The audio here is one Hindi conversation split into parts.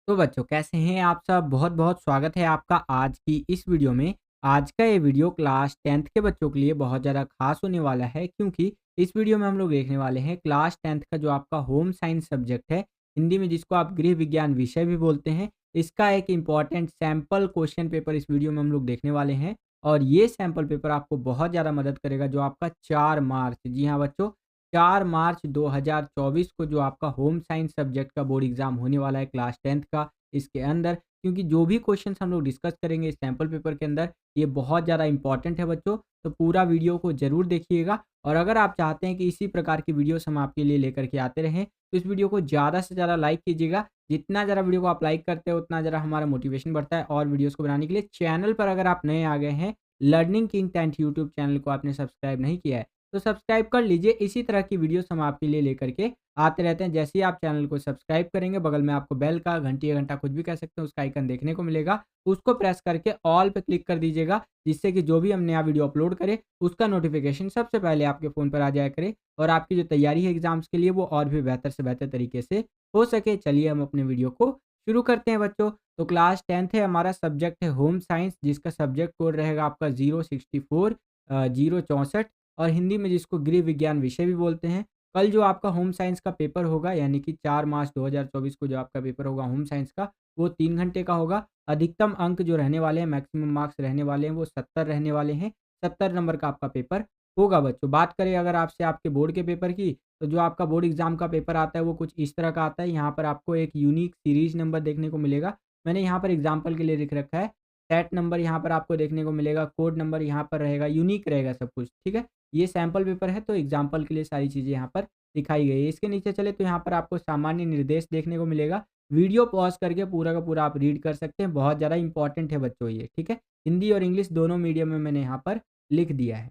तो बच्चों कैसे हैं आप सब? बहुत-बहुत स्वागत है आपका आज की इस वीडियो में। आज का ये वीडियो क्लास 10th के बच्चों के लिए बहुत ज़्यादा ख़ास होने वाला है क्योंकि इस वीडियो में हम लोग देखने वाले हैं क्लास 10th का जो आपका होम साइंस सब्जेक्ट है, हिंदी में जिसको आप गृह विज्ञान विषय भी बोलते हैं, इसका एक इम्पॉर्टेंट सैंपल क्वेश्चन पेपर इस वीडियो में हम लोग देखने वाले हैं। और ये सैंपल पेपर आपको बहुत ज़्यादा मदद करेगा जो आपका 4 मार्च, जी हाँ बच्चों, 4 मार्च 2024 को जो आपका होम साइंस सब्जेक्ट का बोर्ड एग्ज़ाम होने वाला है क्लास 10th का, इसके अंदर, क्योंकि जो भी क्वेश्चंस हम लोग डिस्कस करेंगे इस सैंपल पेपर के अंदर, ये बहुत ज़्यादा इंपॉर्टेंट है बच्चों। तो पूरा वीडियो को ज़रूर देखिएगा और अगर आप चाहते हैं कि इसी प्रकार की वीडियोस हम आपके लिए लेकर के आते रहें, तो इस वीडियो को ज़्यादा से ज़्यादा लाइक कीजिएगा। जितना ज़्यादा वीडियो को आप लाइक करते हो उतना ज़्यादा हमारा मोटिवेशन बढ़ता है और वीडियोज़ को बनाने के लिए। चैनल पर अगर आप नए आ गए हैं, learning king 10th YouTube channel को आपने सब्सक्राइब नहीं किया है, तो सब्सक्राइब कर लीजिए। इसी तरह की वीडियोस हम आपके लिए लेकर के आते रहते हैं। जैसे ही आप चैनल को सब्सक्राइब करेंगे, बगल में आपको बेल का, घंटी या घंटा कुछ भी कह सकते हैं, उसका आइकन देखने को मिलेगा। उसको प्रेस करके ऑल पे क्लिक कर दीजिएगा, जिससे कि जो भी हम नया वीडियो अपलोड करें, उसका नोटिफ़िकेशन सबसे पहले आपके फ़ोन पर आ जाया करे और आपकी जो तैयारी है एग्ज़ाम्स के लिए, वो और भी बेहतर से बेहतर तरीके से हो सके। चलिए हम अपने वीडियो को शुरू करते हैं बच्चों। तो क्लास 10th है, हमारा सब्जेक्ट है होम साइंस, जिसका सब्जेक्ट कोड रहेगा आपका 064 064 और हिंदी में जिसको गृह विज्ञान विषय भी बोलते हैं। कल जो आपका होम साइंस का पेपर होगा, यानी कि 4 मार्च 2024 को जो आपका पेपर होगा होम साइंस का, वो 3 घंटे का होगा। अधिकतम अंक जो रहने वाले हैं, मैक्सिमम मार्क्स रहने वाले हैं, वो 70 रहने वाले हैं। 70 नंबर का आपका पेपर होगा बच्चों। बात करें अगर आपसे आपके बोर्ड के पेपर की, तो जो आपका बोर्ड एग्ज़ाम का पेपर आता है वो कुछ इस तरह का आता है। यहाँ पर आपको एक यूनिक सीरीज़ नंबर देखने को मिलेगा। मैंने यहाँ पर एग्ज़ाम्पल के लिए लिख रखा है। सेट नंबर यहाँ पर आपको देखने को मिलेगा, कोड नंबर यहाँ पर रहेगा, यूनिक रहेगा सब कुछ, ठीक है? ये सैंपल पेपर है तो एग्ज़ाम्पल के लिए सारी चीज़ें यहाँ पर दिखाई गई है। इसके नीचे चले तो यहाँ पर आपको सामान्य निर्देश देखने को मिलेगा। वीडियो पॉज़ करके पूरा का पूरा आप रीड कर सकते हैं, बहुत ज़्यादा इम्पोर्टेंट है बच्चों ये, ठीक है? हिंदी और इंग्लिश दोनों मीडियम में मैंने यहाँ पर लिख दिया है।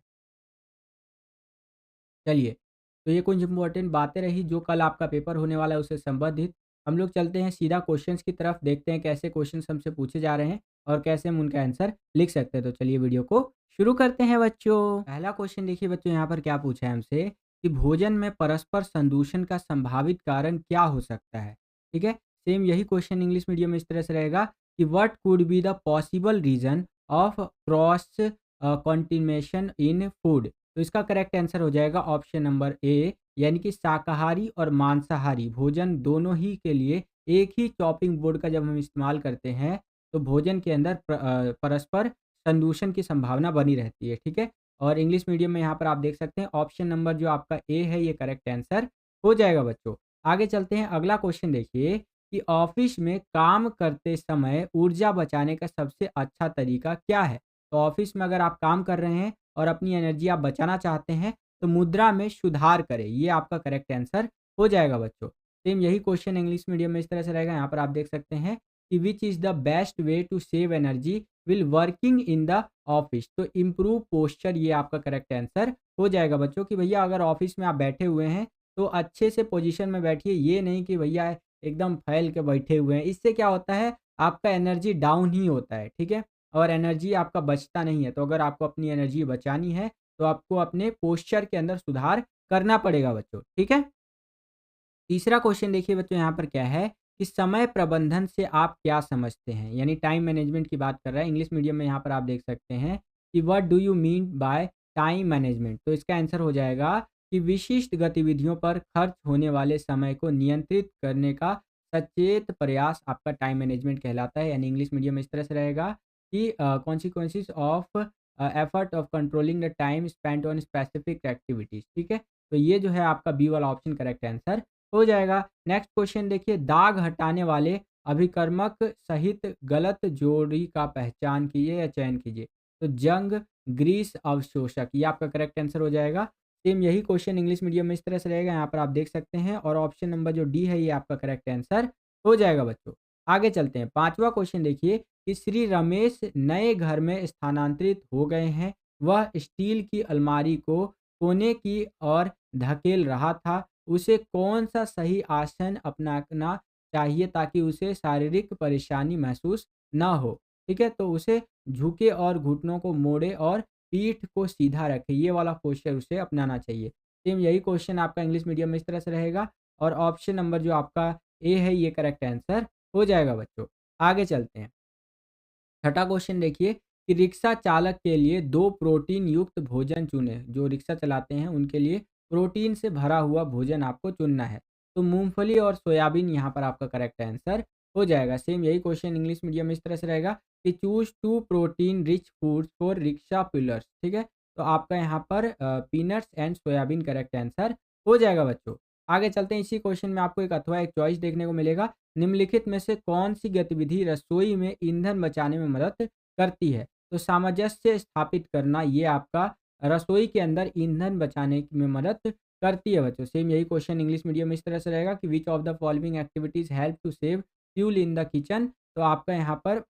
चलिए, तो ये कुछ इम्पोर्टेंट बातें रही जो कल आपका पेपर होने वाला है उससे संबंधित। हम लोग चलते हैं सीधा क्वेश्चंस की तरफ, देखते हैं कैसे क्वेश्चंस हमसे पूछे जा रहे हैं और कैसे हम उनका आंसर लिख सकते हैं। तो चलिए वीडियो को शुरू करते हैं बच्चों। पहला क्वेश्चन देखिए बच्चों, यहाँ पर क्या पूछा है हमसे कि भोजन में परस्पर संदूषण का संभावित कारण क्या हो सकता है? ठीक है? सेम यही क्वेश्चन इंग्लिश मीडियम में इस तरह से रहेगा कि what could be the possible reason of cross contamination in food? तो इसका करेक्ट आंसर हो जाएगा ऑप्शन नंबर ए, यानी कि शाकाहारी और मांसाहारी भोजन दोनों ही के लिए एक ही चॉपिंग बोर्ड का जब हम इस्तेमाल करते हैं, तो भोजन के अंदर परस्पर संदूषण की संभावना बनी रहती है, ठीक है? और इंग्लिश मीडियम में यहाँ पर आप देख सकते हैं ऑप्शन नंबर जो आपका ए है, ये करेक्ट आंसर हो जाएगा बच्चों। आगे चलते हैं, अगला क्वेश्चन देखिए कि ऑफिस में काम करते समय ऊर्जा बचाने का सबसे अच्छा तरीका क्या है? तो ऑफिस में अगर आप काम कर रहे हैं और अपनी एनर्जी आप बचाना चाहते हैं, तो मुद्रा में सुधार करें, ये आपका करेक्ट आंसर हो जाएगा बच्चों। सेम यही क्वेश्चन इंग्लिश मीडियम में इस तरह से रहेगा, यहाँ पर आप देख सकते हैं कि which is the best way to save energy while working in the office? तो इम्प्रूव पोस्चर, ये आपका करेक्ट आंसर हो जाएगा बच्चों कि भैया अगर ऑफिस में आप बैठे हुए हैं, तो अच्छे से पोजीशन में बैठिए, ये नहीं कि भैया एकदम फैल के बैठे हुए हैं। इससे क्या होता है, आपका एनर्जी डाउन ही होता है, ठीक है? और एनर्जी आपका बचता नहीं है। तो अगर आपको अपनी एनर्जी बचानी है, तो आपको अपने पोस्चर के अंदर सुधार करना पड़ेगा बच्चों, ठीक है? तीसरा क्वेश्चन देखिए बच्चों, यहाँ पर क्या है कि समय प्रबंधन से आप क्या समझते हैं? यानी टाइम मैनेजमेंट की बात कर रहा है। इंग्लिश मीडियम में यहाँ पर आप देख सकते हैं कि what do you mean by time management? तो इसका आंसर हो जाएगा कि विशिष्ट गतिविधियों पर खर्च होने वाले समय को नियंत्रित करने का सचेत प्रयास आपका टाइम मैनेजमेंट कहलाता है। यानी इंग्लिश मीडियम में इस तरह से रहेगा कि consequences of effort of controlling the time spent on specific activities, ठीक है? तो ये जो है आपका बी वाला ऑप्शन करेक्ट आंसर हो जाएगा। नेक्स्ट क्वेश्चन देखिए, दाग हटाने वाले अभिकर्मक सहित गलत जोड़ी का पहचान कीजिए या चयन कीजिए। तो जंग, ग्रीस, अवशोषक, ये आपका करेक्ट आंसर हो जाएगा। सेम यही क्वेश्चन इंग्लिश मीडियम में इस तरह से रहेगा, यहाँ पर आप देख सकते हैं और ऑप्शन नंबर जो डी है ये आपका करेक्ट आंसर हो जाएगा बच्चों। आगे चलते हैं, पांचवा क्वेश्चन देखिए कि श्री रमेश नए घर में स्थानांतरित हो गए हैं। वह स्टील की अलमारी को कोने की ओर धकेल रहा था। उसे कौन-सा सही आसन अपनाना चाहिए ताकि उसे शारीरिक परेशानी महसूस ना हो? ठीक है? तो उसे झुके और घुटनों को मोड़े और पीठ को सीधा रखे, ये वाला पोस्चर उसे अपनाना चाहिए। सेम यही क्वेश्चन आपका इंग्लिश मीडियम में इस तरह से रहेगा और ऑप्शन नंबर जो आपका ए है, ये करेक्ट आंसर हो जाएगा बच्चों। आगे चलते हैं। छठा क्वेश्चन देखिए कि रिक्शा चालक के लिए 2 प्रोटीन युक्त भोजन चुनें। जो रिक्शा चलाते हैं उनके लिए प्रोटीन से भरा हुआ भोजन आपको चुनना है। तो मूँगफली और सोयाबीन यहाँ पर आपका करेक्ट आंसर हो जाएगा। सेम यही क्वेश्चन इंग्लिश मीडियम में इस तरह से रहेगा कि choose 2 protein rich foods for rickshaw pullers, ठीक है? तो आपका यहाँ पर peanuts and soybean correct answer हो जाएगा बच्चों। आगे चलते हैं, इसी क्वेश्चन में आपको एक अथवा एक चॉइस देखने को मिलेगा। निम्नलिखित में से कौन-सी गतिविधि रसोई में ईंधन बचाने में मदद करती है? तो सामंजस्य स्थापित करना ये आपका रसोई के अंदर ईंधन बचाने में मदद करती है बच्चों। सेम यही क्वेश्चन इंग्लिश मीडियम में इस तरह से रहेगा कि which of the following activities help to save fuel in the kitchen? तो आपका यहाँ पर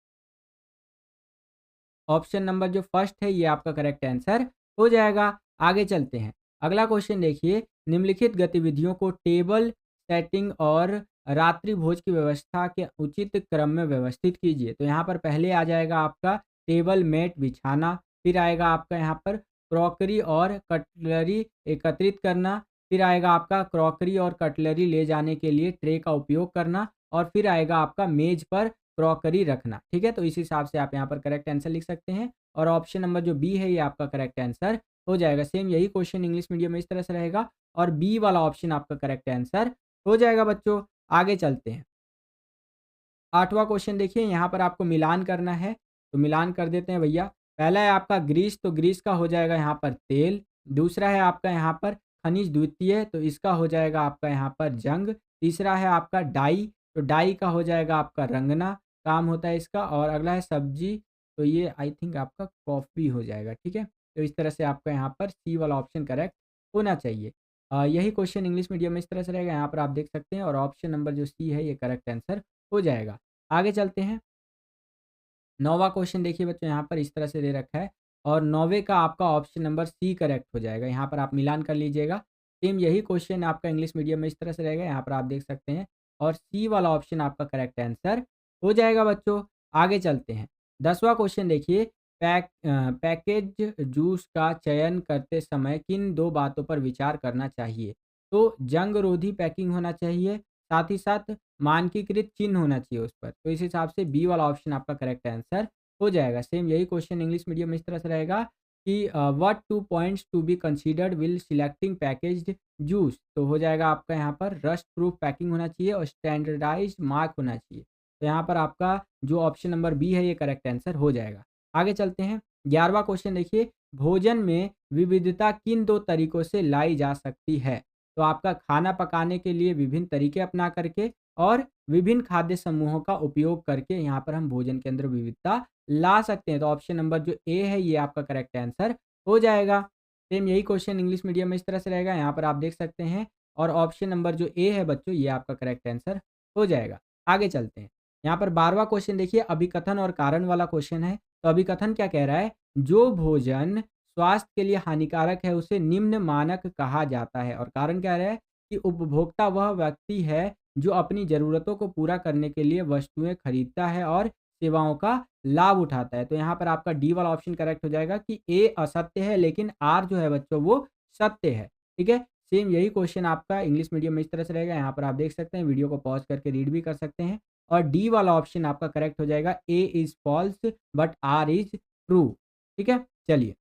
ऑप्शन नंबर जो फर्स्ट है ये आपका करेक्ट आंसर हो जाएगा। आगे चलते हैं। अगला क्वेश्चन देखिए, निम्नलिखित गतिविधियों को टेबल सेटिंग और रात्रि भोज की व्यवस्था के उचित क्रम में व्यवस्थित कीजिए। तो यहाँ पर पहले आ जाएगा आपका टेबल मैट बिछाना, फिर आएगा आपका यहाँ पर क्रॉकरी और कटलरी एकत्रित करना, फिर आएगा आपका क्रॉकरी और कटलरी ले जाने के लिए ट्रे का उपयोग करना, और फिर आएगा आपका मेज पर क्रॉकरी रखना, ठीक है? तो इस हिसाब से आप यहाँ पर करेक्ट आंसर लिख सकते हैं, और ऑप्शन नंबर जो बी है ये आपका करेक्ट आंसर हो जाएगा। सेम यही क्वेश्चन इंग्लिश मीडियम में इस तरह से रहेगा, और बी वाला ऑप्शन आपका करेक्ट आंसर हो जाएगा बच्चों। आगे चलते हैं। 8वां क्वेश्चन देखिए, यहाँ पर आपको मिलान करना है, तो मिलान कर देते हैं भैया। पहला है आपका ग्रीस, तो ग्रीस का हो जाएगा यहाँ पर तेल। दूसरा है आपका यहाँ पर खनिज द्वितीय, तो इसका हो जाएगा आपका यहाँ पर जंग। तीसरा है आपका डाई, तो डाई का हो जाएगा आपका रंगना, काम होता है इसका। और अगला है सब्जी, तो ये आई थिंक आपका कॉफ़ी हो जाएगा, ठीक है? तो इस तरह से आपका यहाँ पर सी वाला ऑप्शन करेक्ट होना चाहिए। यही क्वेश्चन इंग्लिश मीडियम में इस तरह से रहेगा, यहाँ पर आप देख सकते हैं, और ऑप्शन नंबर जो सी है ये करेक्ट आंसर हो जाएगा। आगे चलते हैं। 9वां क्वेश्चन देखिए बच्चों, यहाँ पर इस तरह से दे रखा है, और 9वें का आपका ऑप्शन नंबर सी करेक्ट हो जाएगा। यहाँ पर आप मिलान कर लीजिएगा। सेम यही क्वेश्चन आपका इंग्लिश मीडियम में इस तरह से रहेगा, यहाँ पर आप देख सकते हैं, और सी वाला ऑप्शन आपका करेक्ट आंसर हो जाएगा बच्चों। आगे चलते हैं। 10वां क्वेश्चन देखिए, पैकेज जूस का चयन करते समय किन 2 बातों पर विचार करना चाहिए? तो जंग रोधी पैकिंग होना चाहिए, साथ ही साथ मानकीकृत चिन्ह होना चाहिए उस पर। तो इस हिसाब से बी वाला ऑप्शन आपका करेक्ट आंसर हो जाएगा। सेम यही क्वेश्चन इंग्लिश मीडियम में इस तरह से रहेगा कि what 2 points to be considered while selecting packaged juice? तो हो जाएगा आपका यहाँ पर रस्ट प्रूफ पैकिंग होना चाहिए, और स्टैंडर्डाइज्ड मार्क होना चाहिए। तो यहाँ पर आपका जो ऑप्शन नंबर बी है ये करेक्ट आंसर हो जाएगा। आगे चलते हैं। 11वां क्वेश्चन देखिए, भोजन में विविधता किन 2 तरीकों से लाई जा सकती है? तो आपका खाना पकाने के लिए विभिन्न तरीके अपना करके, और विभिन्न खाद्य समूहों का उपयोग करके यहाँ पर हम भोजन के अंदर विविधता ला सकते हैं। तो ऑप्शन नंबर जो ए है ये आपका करेक्ट आंसर हो जाएगा। सेम यही क्वेश्चन इंग्लिश मीडियम में इस तरह से रहेगा, यहाँ पर आप देख सकते हैं, और ऑप्शन नंबर जो ए है बच्चों ये आपका करेक्ट आंसर हो जाएगा। आगे चलते हैं। यहाँ पर 12वां क्वेश्चन देखिए, अभिकथन और कारण वाला क्वेश्चन है। तो अभिकथन क्या कह रहा है? जो भोजन स्वास्थ्य के लिए हानिकारक है उसे निम्न मानक कहा जाता है। और कारण क्या है कि उपभोक्ता वह व्यक्ति है जो अपनी ज़रूरतों को पूरा करने के लिए वस्तुएँ खरीदता है और सेवाओं का लाभ उठाता है। तो यहाँ पर आपका डी वाला ऑप्शन करेक्ट हो जाएगा कि ए असत्य है, लेकिन आर जो है बच्चों वो सत्य है। ठीक है? सेम यही क्वेश्चन आपका इंग्लिश मीडियम में इस तरह से रहेगा। यहाँ पर आप देख सकते हैं, वीडियो को पॉज़ करके रीड भी कर सकते हैं। और डी वाला ऑप्शन आपका करेक्ट हो जाएगा, A is false but R is true. ठीक है? चलिए।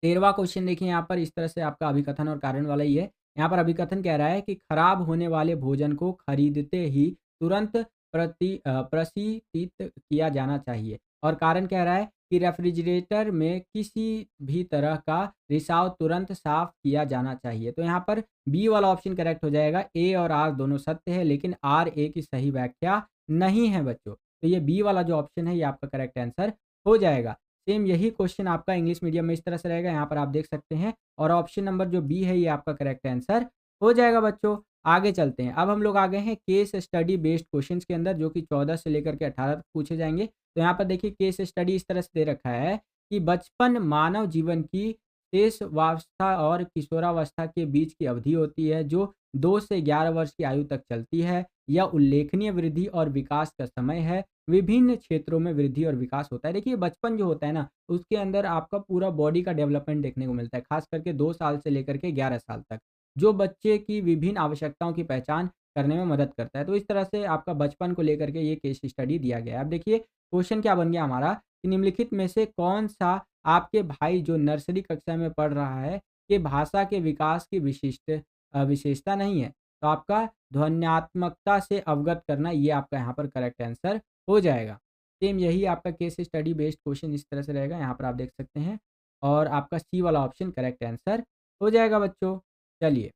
13वां क्वेश्चन देखिए, यहाँ पर इस तरह से आपका अभिकथन और कारण वाला ही है। यहाँ पर अभिकथन कह रहा है कि खराब होने वाले भोजन को खरीदते ही तुरंत प्रशीतित किया जाना चाहिए। और कारण कह रहा है कि रेफ्रिजरेटर में किसी भी तरह का रिसाव तुरंत साफ किया जाना चाहिए। तो यहाँ पर बी वाला ऑप्शन करेक्ट हो जाएगा। ए और आर दोनों सत्य है, लेकिन आर ए की सही व्याख्या नहीं है बच्चों। तो ये बी वाला जो ऑप्शन है ये आपका करेक्ट आंसर हो जाएगा। सेम यही क्वेश्चन आपका इंग्लिश मीडियम में इस तरह से रहेगा, यहाँ पर आप देख सकते हैं, और ऑप्शन नंबर जो बी है ये आपका करेक्ट आंसर हो जाएगा बच्चों। आगे चलते हैं। अब हम लोग आ गए हैं केस स्टडी बेस्ड क्वेश्चंस के अंदर, जो कि 14 से लेकर के 18 तक पूछे जाएंगे। तो यहाँ पर देखिए केस स्टडी इस तरह से दे रखा है कि बचपन मानव जीवन की शेषावस्था और किशोरावस्था के बीच की अवधि होती है, जो 2 से 11 वर्ष की आयु तक चलती है। यह उल्लेखनीय वृद्धि और विकास का समय है। विभिन्न क्षेत्रों में वृद्धि और विकास होता है। देखिए बचपन जो होता है ना, उसके अंदर आपका पूरा बॉडी का डेवलपमेंट देखने को मिलता है, खास करके 2 साल से लेकर के 11 साल तक। जो बच्चे की विभिन्न आवश्यकताओं की पहचान करने में मदद करता है। तो इस तरह से आपका बचपन को लेकर के ये केस स्टडी दिया गया है। अब देखिए क्वेश्चन क्या बन गया हमारा कि निम्नलिखित में से कौन-सा आपके भाई जो नर्सरी कक्षा में पढ़ रहा है, के भाषा के विकास की विशेषता नहीं है। तो आपका ध्वन्यात्मकता से अवगत करना ये आपका यहाँ पर करेक्ट आंसर हो जाएगा। सेम यही आपका केस स्टडी बेस्ड क्वेश्चन इस तरह से रहेगा, यहाँ पर आप देख सकते हैं और आपका सी वाला ऑप्शन करेक्ट आंसर हो जाएगा बच्चों। चलिए,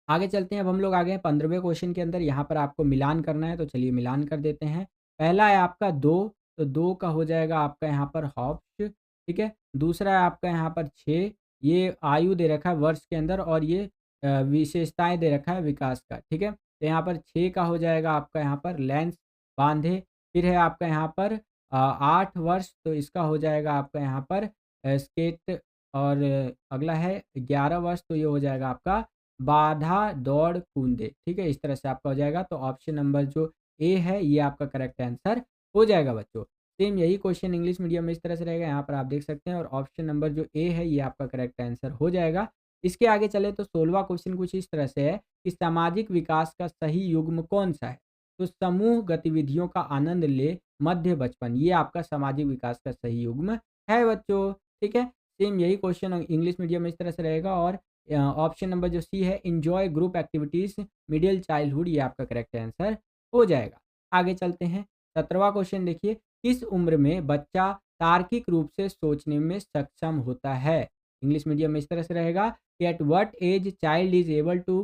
आगे चलते हैं। अब हम लोग आ गए हैं 15वें क्वेश्चन के अंदर, यहाँ पर आपको मिलान करना है, तो चलिए मिलान कर देते हैं। पहला है आपका 2, तो 2 का हो जाएगा आपका यहाँ पर हॉप्स, ठीक है। दूसरा है आपका यहाँ पर 6, ये आयु दे रखा है वर्ष के अंदर और ये विशेषताएँ दे रखा है विकास का, ठीक है। तो यहाँ पर 6 का हो जाएगा आपका यहाँ पर लेंस बाँधे, फिर है आपका यहाँ पर 8 वर्ष, तो इसका हो जाएगा आपका यहाँ पर स्केट और अगला है 11 वर्ष, तो ये हो जाएगा आपका बाधा दौड़ कूदे, ठीक है? इस तरह से आपका हो जाएगा। तो ऑप्शन नंबर जो ए है ये आपका करेक्ट आंसर हो जाएगा बच्चों। सेम यही क्वेश्चन इंग्लिश मीडियम में इस तरह से रहेगा, यहाँ पर आप देख सकते हैं और ऑप्शन नंबर जो ए है ये आपका करेक्ट आंसर हो जाएगा। इसके आगे चले तो 16वां क्वेश्चन कुछ इस तरह से है कि सामाजिक विकास का सही युग्म कौन-सा है? तो समूह गतिविधियों का आनंद ले मध्य बचपन, ये आपका सामाजिक विकास का सही युग्म है बच्चों, ठीक है? सेम यही क्वेश्चन इंग्लिश मीडियम में इस तरह से रहेगा और ऑप्शन नंबर जो सी है enjoy group activities middle childhood, ये आपका करेक्ट आंसर हो जाएगा। आगे चलते हैं, 17वां क्वेश्चन देखिए, किस उम्र में बच्चा तार्किक रूप से सोचने में सक्षम होता है? इंग्लिश मीडियम में इस तरह से रहेगा कि at what age child is able to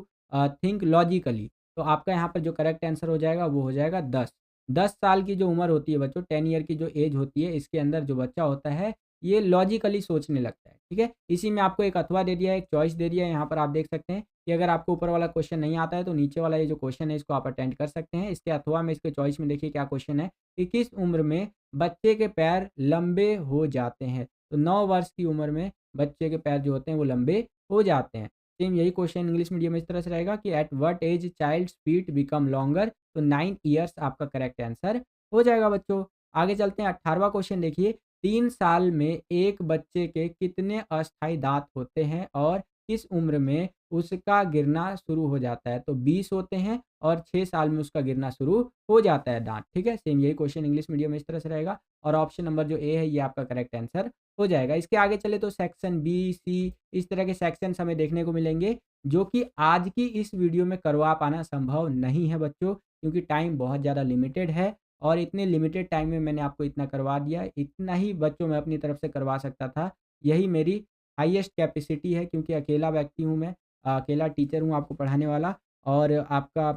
think logically, तो आपका यहाँ पर जो करेक्ट आंसर हो जाएगा वो हो जाएगा 10। 10 साल की जो उम्र होती है बच्चों, 10 ईयर की जो एज होती है, इसके अंदर जो बच्चा होता है ये लॉजिकली सोचने लगता है, ठीक है? इसी में आपको एक अथवा दे दिया है, एक चॉइस दे दिया है, यहाँ पर आप देख सकते हैं कि अगर आपको ऊपर वाला क्वेश्चन नहीं आता है, तो नीचे वाला ये जो क्वेश्चन है, इसको आप अटेम्प्ट कर सकते हैं। इसके अथवा में, इसके चॉइस में देखिए क्या क्वेश्चन है कि किस उम्र में बच्चे के पैर लंबे हो जाते हैं? तो 9 वर्ष की उम्र में बच्चे के पैर जो होते हैं, वो लंबे हो जाते हैं। सेम यही क्वेश्चन इंग्लिश मीडियम में इस तरह से रहेगा कि at what age child's feet become longer, तो 9 ईयर्स आपका करेक्ट आंसर हो जाएगा बच्चों। आगे चलते हैं, 18वां क्वेश्चन देखिए, 3 साल में एक बच्चे के कितने अस्थायी दाँत होते हैं और किस उम्र में उसका गिरना शुरू हो जाता है? तो 20 होते हैं और 6 साल में उसका गिरना शुरू हो जाता है दाँत, ठीक है? सेम यही क्वेश्चन इंग्लिश मीडियम में इस तरह से रहेगा और ऑप्शन नंबर जो ए है ये आपका करेक्ट आंसर हो जाएगा। इसके आगे चले तो सेक्शन बी, सी इस तरह के सेक्शंस हमें देखने को मिलेंगे, जो कि आज की इस वीडियो में करवा पाना संभव नहीं है बच्चों, क्योंकि टाइम बहुत ज़्यादा लिमिटेड है और इतने लिमिटेड टाइम में मैंने आपको इतना करवा दिया। इतना ही बच्चों मैं अपनी तरफ से करवा सकता था। यही मेरी हाईएस्ट कैपेसिटी है, क्योंकि अकेला व्यक्ति हूँ मैं, अकेला टीचर हूँ आपको पढ़ाने वाला और आपका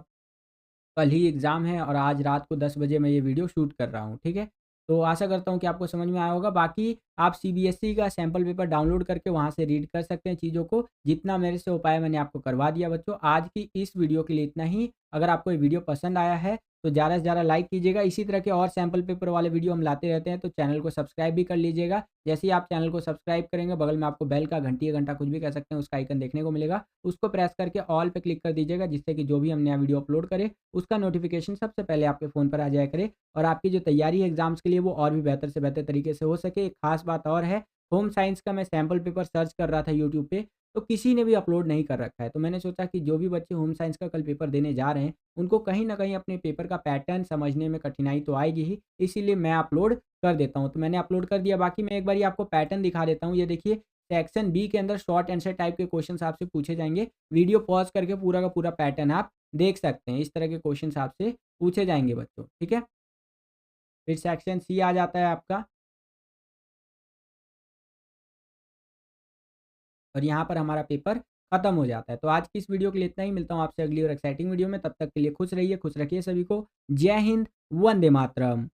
कल ही एग्ज़ाम है और आज रात को 10 बजे मैं ये वीडियो शूट कर रहा हूँ, ठीक है? तो आशा करता हूँ कि आपको समझ में आया होगा। बाकी आप सीबीएसई का सैंपल पेपर डाउनलोड करके वहाँ से रीड कर सकते हैं चीज़ों को। जितना मेरे से हो पाया मैंने आपको करवा दिया बच्चों। आज की इस वीडियो के लिए इतना ही। अगर आपको ये वीडियो पसंद आया है तो ज़्यादा से ज़्यादा लाइक कीजिएगा। इसी तरह के और सैंपल पेपर वाले वीडियो हम लाते रहते हैं, तो चैनल को सब्सक्राइब भी कर लीजिएगा। जैसे ही आप चैनल को सब्सक्राइब करेंगे, बगल में आपको बेल का घंटी या घंटा कुछ भी कह सकते हैं, उसका आइकन देखने को मिलेगा। उसको प्रेस करके ऑल पे क्लिक कर दीजिएगा, जिससे कि जो भी हम नया वीडियो अपलोड करें उसका नोटिफ़िकेशन सबसे पहले आपके फ़ोन पर आ जाया करे और आपकी जो तैयारी है एग्ज़ाम्स के लिए वो और भी बेहतर से बेहतर तरीके से हो सके। एक ख़ास बात और है, होम साइंस का मैं सैंपल पेपर सर्च कर रहा था यूट्यूब पे, तो किसी ने भी अपलोड नहीं कर रखा है। तो मैंने सोचा कि जो भी बच्चे होम साइंस का कल पेपर देने जा रहे हैं, उनको कहीं न कहीं अपने पेपर का पैटर्न समझने में कठिनाई तो आएगी ही, इसीलिए मैं अपलोड कर देता हूँ। तो मैंने अपलोड कर दिया। बाकी मैं एक बारी आपको पैटर्न दिखा देता हूँ। ये देखिए, सेक्शन बी के अंदर शॉर्ट आंसर टाइप के क्वेश्चन्स आपसे पूछे जाएँगे। वीडियो पॉज़ करके पूरा का पूरा पैटर्न आप देख सकते हैं। इस तरह के क्वेश्चन्स आपसे पूछे जाएँगे बच्चों, ठीक है? फिर सेक्शन सी आ जाता है आपका और यहाँ पर हमारा पेपर खत्म हो जाता है। तो आज की इस वीडियो के लिए इतना ही। मिलता हूँ आपसे अगली और एक्साइटिंग वीडियो में। तब तक के लिए खुश रहिए, खुश रखिए सभी को। जय हिंद, वंदे मातरम।